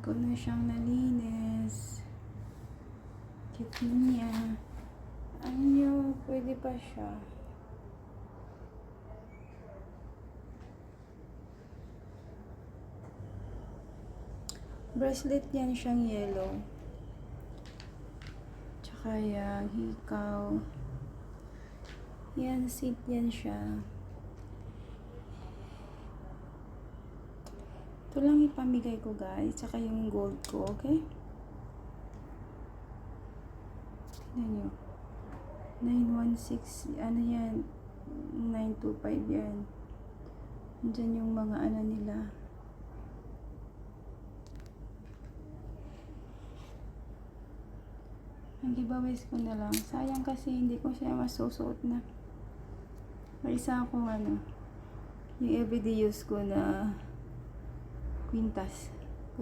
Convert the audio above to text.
ko na siyang nalinis. Cute niya. Ano, pwede pa siya. Bracelet yan siyang yellow. Tsaka yan, hikaw. Yan, seat yan siya. Ito lang ipamigay ko guys. Tsaka yung gold ko, okay? Tignan nyo. 916, ano yan? 925 yan. Andyan yung mga ano nila. Ang giveaways ko na lang. Sayang kasi hindi ko siya masusuot na. May isa akong ano, yung everyday use ko na kwintas.